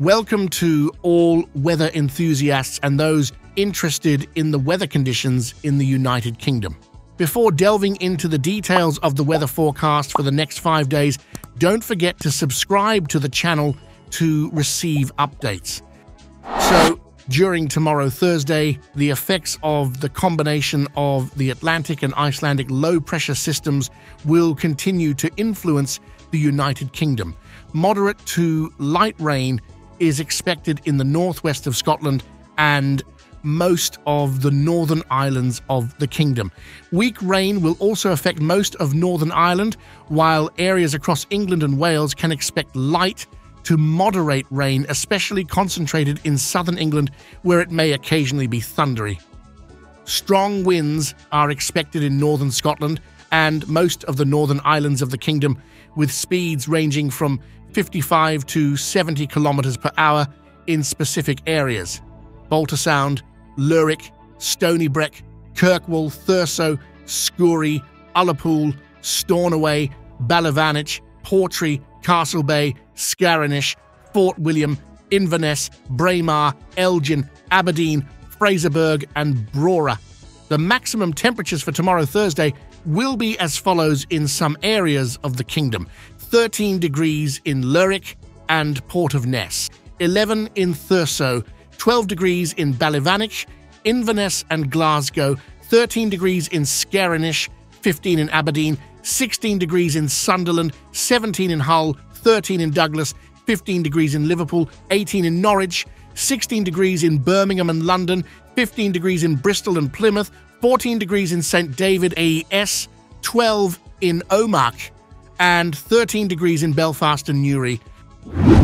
Welcome to all weather enthusiasts and those interested in the weather conditions in the United Kingdom. Before delving into the details of the weather forecast for the next 5 days, don't forget to subscribe to the channel to receive updates. So, during tomorrow, Thursday, the effects of the combination of the Atlantic and Icelandic low-pressure systems will continue to influence the United Kingdom. Moderate to light rain is expected in the northwest of Scotland and most of the northern islands of the kingdom. Weak rain will also affect most of Northern Ireland, while areas across England and Wales can expect light to moderate rain, especially concentrated in southern England, where it may occasionally be thundery. Strong winds are expected in northern Scotland and most of the northern islands of the kingdom, with speeds ranging from 55 to 70 kilometers per hour in specific areas. Baltersound, Lerwick, Stonybreck, Kirkwall, Thurso, Skourie, Ullapool, Stornoway, Ballyvanich, Portree, Castlebay, Scarinish, Fort William, Inverness, Braemar, Elgin, Aberdeen, Fraserburgh and Brora. The maximum temperatures for tomorrow, Thursday, will be as follows in some areas of the kingdom: 13 degrees in Lerwick and Port of Ness, 11 in Thurso, 12 degrees in Ballyvanich, Inverness and Glasgow, 13 degrees in Scarinish, 15 in Aberdeen, 16 degrees in Sunderland, 17 in Hull, 13 in Douglas, 15 degrees in Liverpool, 18 in Norwich, 16 degrees in Birmingham and London, 15 degrees in Bristol and Plymouth, 14 degrees in St David AES, 12 in Omagh, and 13 degrees in Belfast and Newry.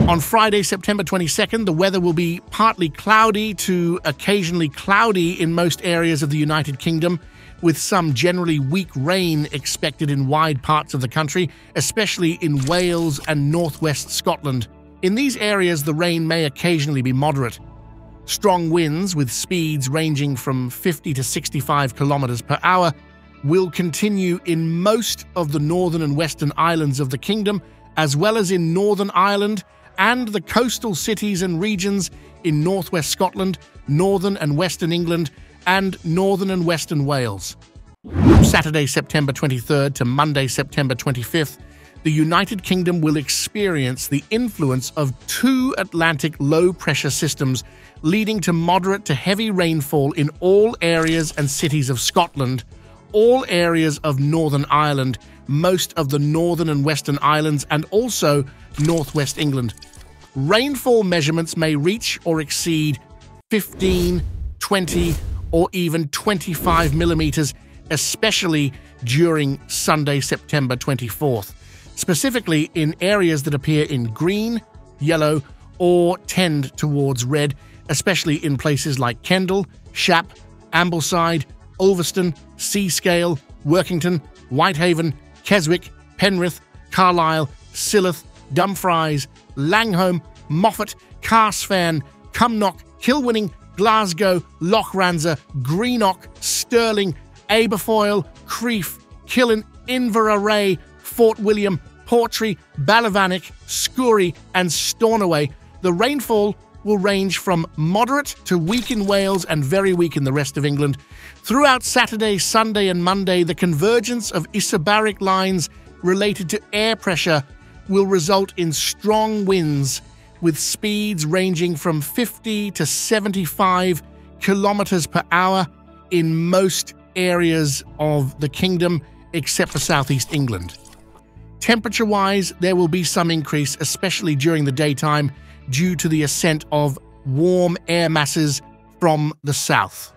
On Friday, September 22nd, the weather will be partly cloudy to occasionally cloudy in most areas of the United Kingdom, with some generally weak rain expected in wide parts of the country, especially in Wales and northwest Scotland. In these areas, the rain may occasionally be moderate. Strong winds, with speeds ranging from 50 to 65 kilometers per hour, will continue in most of the northern and western islands of the kingdom, as well as in Northern Ireland and the coastal cities and regions in northwest Scotland, northern and western England, and northern and western Wales. From Saturday, September 23rd to Monday, September 25th, the United Kingdom will experience the influence of 2 Atlantic low-pressure systems, leading to moderate to heavy rainfall in all areas and cities of Scotland, all areas of Northern Ireland, most of the northern and western islands, and also northwest England. Rainfall measurements may reach or exceed 15, 20, or even 25 millimeters, especially during Sunday, September 24th, specifically in areas that appear in green, yellow, or tend towards red, especially in places like Kendal, Shap, Ambleside, Ulverston, Seascale, Workington, Whitehaven, Keswick, Penrith, Carlisle, Silloth, Dumfries, Langholm, Moffat, Carsfan, Cumnock, Kilwinning, Glasgow, Lochranza, Greenock, Stirling, Aberfoyle, Crieff, Killin, Inverarray, Fort William, Portree, Ballyvanich, Skourie and Stornoway. The rainfall will range from moderate to weak in Wales and very weak in the rest of England. Throughout Saturday, Sunday and Monday, the convergence of isobaric lines related to air pressure will result in strong winds with speeds ranging from 50 to 75 kilometers per hour in most areas of the kingdom except for southeast England. Temperature-wise, there will be some increase, especially during the daytime, due to the ascent of warm air masses from the south.